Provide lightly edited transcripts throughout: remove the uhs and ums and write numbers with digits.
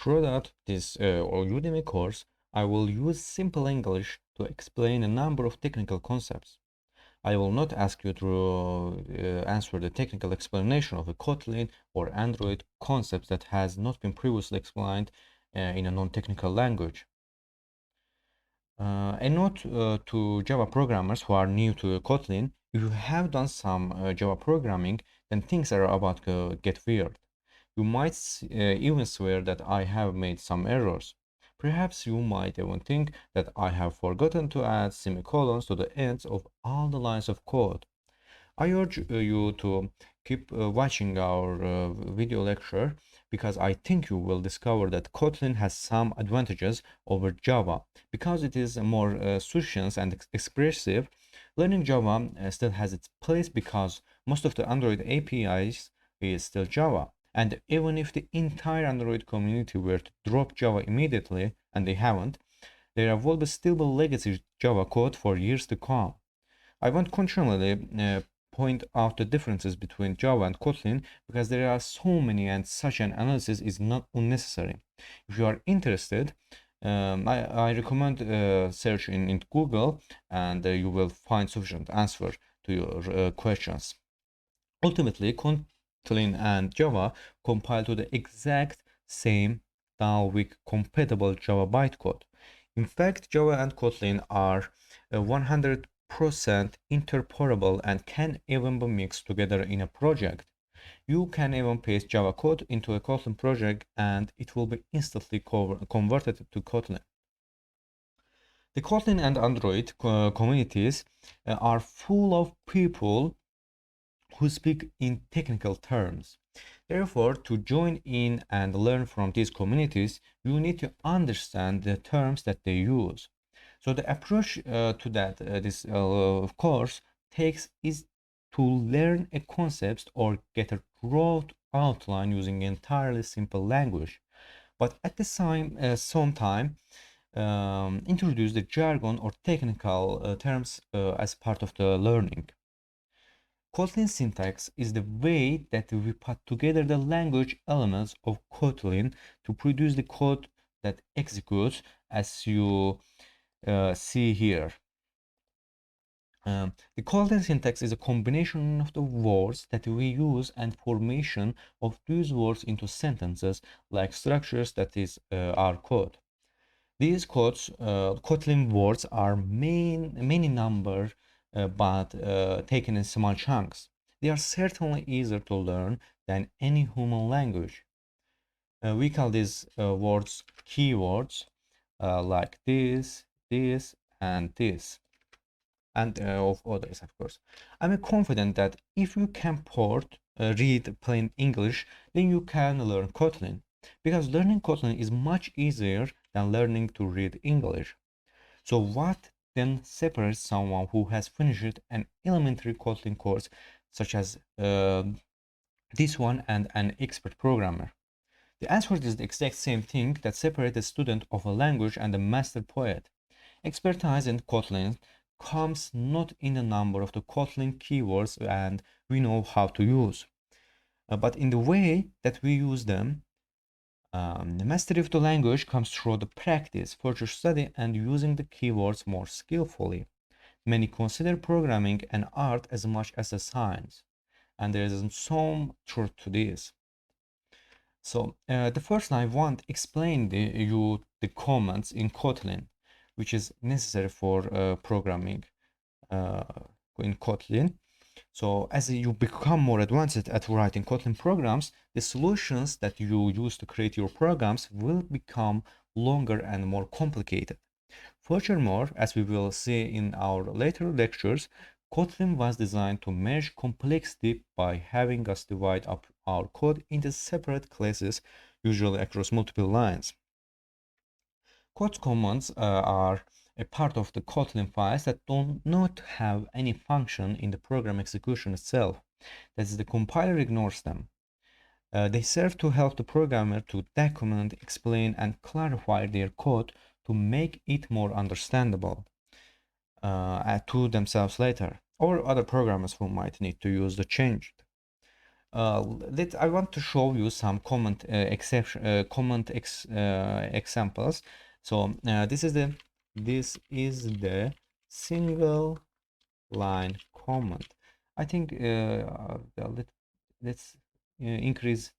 Throughout this Udemy course, I will use simple English to explain a number of technical concepts. I will not ask you to answer the technical explanation of a Kotlin or Android concept that has not been previously explained in a non-technical language. A note to Java programmers who are new to Kotlin: if you have done some Java programming, then things are about to get weird. You might even swear that I have made some errors. Perhaps you might even think that I have forgotten to add semicolons to the ends of all the lines of code. I urge you to keep watching our video lecture, because I think you will discover that Kotlin has some advantages over Java. Because it is more succinct and expressive, learning Java still has its place because most of the Android APIs is still Java. And even if the entire Android community were to drop Java immediately, and they haven't, there will still be legacy Java code for years to come. I want continually point out the differences between Java and Kotlin, because there are so many and such an analysis is not unnecessary. If you are interested, I recommend search in Google, and you will find sufficient answer to your questions. Ultimately, Kotlin and Java compile to the exact same Dalvik compatible Java bytecode. In fact, Java and Kotlin are 100% interoperable and can even be mixed together in a project. You can even paste Java code into a Kotlin project and it will be instantly converted to Kotlin. The Kotlin and Android communities are full of people who speak in technical terms. Therefore, to join in and learn from these communities, you need to understand the terms that they use. So the approach to this course takes is to learn a concept or get a broad outline using entirely simple language, but at the same time introduce the jargon or technical terms as part of the learning. Kotlin syntax is the way that we put together the language elements of Kotlin to produce the code that executes, as you see here. The Kotlin syntax is a combination of the words that we use and formation of these words into sentences, like structures that is our code. These Kotlin words are many number, but taken in small chunks. They are certainly easier to learn than any human language. We call these words keywords, like this, and this, and of others, of course. I'm confident that if you can read plain English, then you can learn Kotlin, because learning Kotlin is much easier than learning to read English. So what then separates someone who has finished an elementary Kotlin course, such as this one, and an expert programmer? The answer is the exact same thing that separates a student of a language and a master poet. Expertise in Kotlin comes not in the number of the Kotlin keywords and we know how to use, but in the way that we use them. The mastery of the language comes through the practice, further study, and using the keywords more skillfully. Many consider programming an art as much as a science, and there is some truth to this. So the first line I want explain you the commands in Kotlin, which is necessary for programming uh, in Kotlin. So as you become more advanced at writing Kotlin programs, the solutions that you use to create your programs will become longer and more complicated. Furthermore, as we will see in our later lectures, Kotlin was designed to manage complexity by having us divide up our code into separate classes, usually across multiple lines. Code commands are a part of the Kotlin files that do not have any function in the program execution itself. That is, the compiler ignores them. They serve to help the programmer to document, explain, and clarify their code to make it more understandable to themselves later, or other programmers who might need to use the change. I want to show you some examples. So this is the single line comment. I think let's increase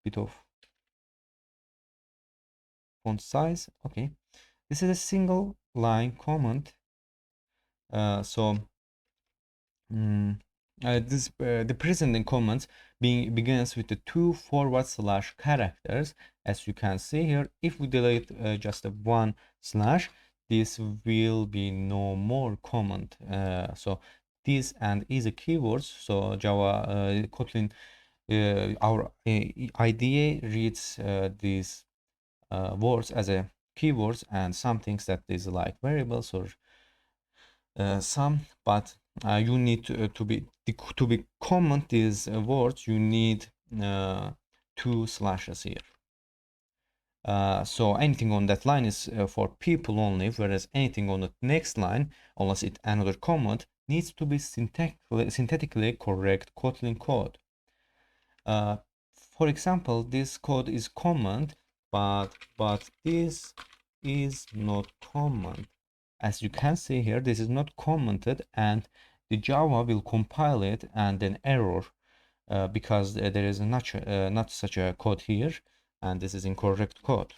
bit of font size. Okay, this is a single line comment. So the preceding comments begins with the two forward slash characters. As you can see here, if we delete just a one slash, this will be no more comment. So this and is a keywords. So Java Kotlin, our IDE reads these words as a keywords, and some things that is like variables or some, but you need to be comment these words, you need two slashes here. So anything on that line is for people only, whereas anything on the next line, unless it's another comment, needs to be synthetically correct Kotlin code. For example, this code is comment, but this is not comment. As you can see here, this is not commented, and the Java will compile it and then error because there is not such a code here, and this is incorrect code.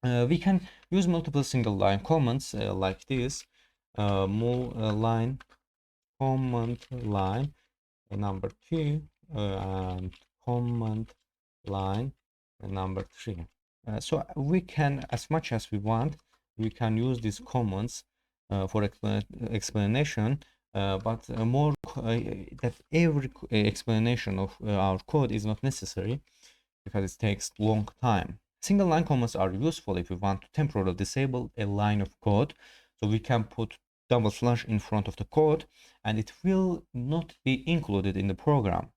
We can use multiple single line comments like this. Line comment line number 2 and comment line number 3. So we can, as much as we want, we can use these comments for explanation, but more that every explanation of our code is not necessary because it takes long time. Single line comments are useful if we want to temporarily disable a line of code. So we can put double slash in front of the code and it will not be included in the program.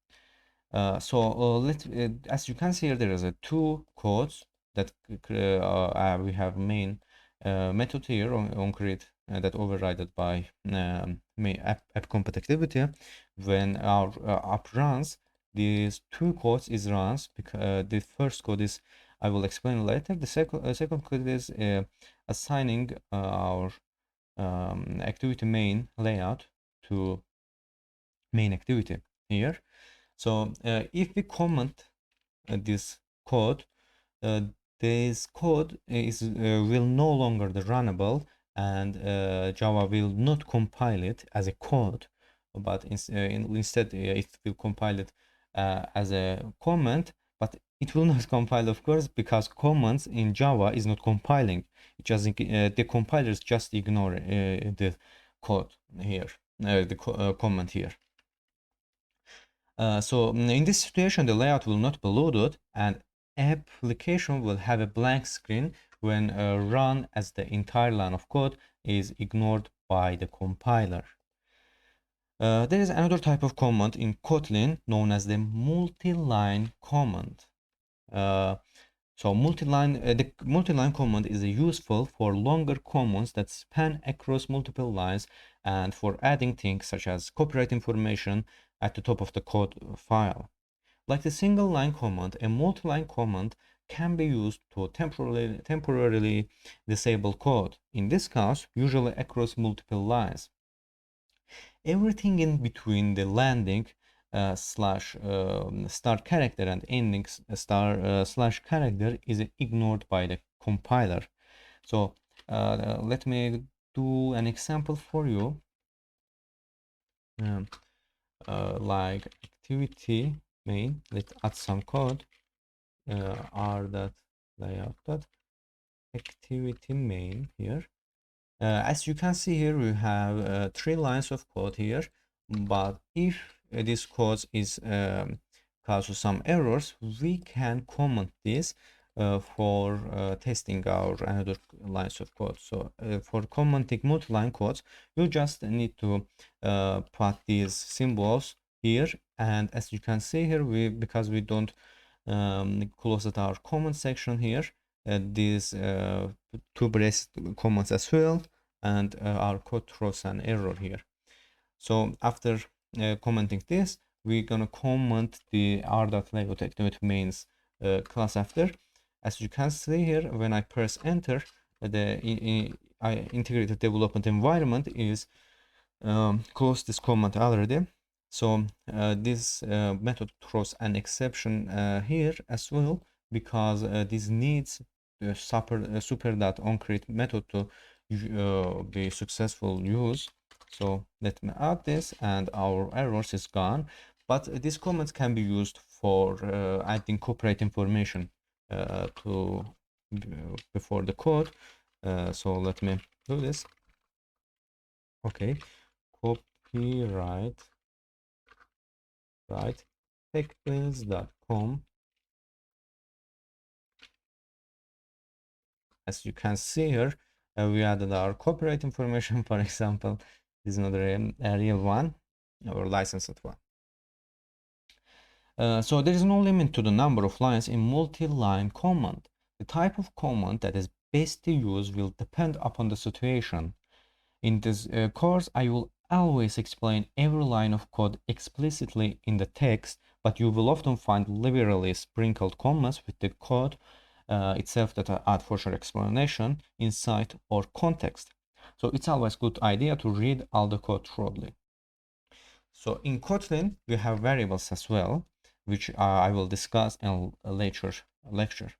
As you can see here, there is a two codes that we have main method here on create that overridden by app compatibility. When our app runs, these two codes is runs because the first code is, I will explain later. The second code is assigning our activity main layout to main activity here. So if we comment this code, this code is will no longer the runnable, and Java will not compile it as a code, but instead it will compile it as a comment. But it will not compile, of course, because comments in Java is not compiling. It just the compilers just ignore the code here, the comment here. So in this situation, the layout will not be loaded and application will have a blank screen when run, as the entire line of code is ignored by the compiler. There is another type of command in Kotlin known as the multi-line command. The multi-line command is useful for longer commands that span across multiple lines and for adding things such as copyright information at the top of the code file. Like the single line command, a multi-line command can be used to temporarily disable code. In this case, usually across multiple lines. Everything in between the landing slash start character and ending slash character is ignored by the compiler. So let me do an example for you. Like activity main, let's add some code. R dot layout dot activity main here. As you can see here, we have 3 lines of code here, but if this code is causes some errors, we can comment this for testing our another lines of code. So for commenting multi-line codes, you just need to put these symbols here, and as you can see here, because we don't close our comment section here, these two brace comments as well, and our code throws an error here. So after commenting this, we're gonna comment the r.layout activity mains class after. As you can see here, when I press enter, the integrated development environment is closed this comment already. So this method throws an exception here as well, because this needs the super.onCreate method to be successful use. So let me add this, and our errors is gone. But these comments can be used for adding copyright information to before the code. So let me do this. Okay, copyright techpins.com. As you can see here, we added our copyright information. For example, this is not a real one or licensed one. So there is no limit to the number of lines in multi-line command. The type of command that is best to use will depend upon the situation. In this course, I will always explain every line of code explicitly in the text, but you will often find liberally sprinkled comments with the code itself that add further explanation, insight, or context. So it's always a good idea to read all the code thoroughly. So in Kotlin, we have variables as well, which I will discuss in a later lecture.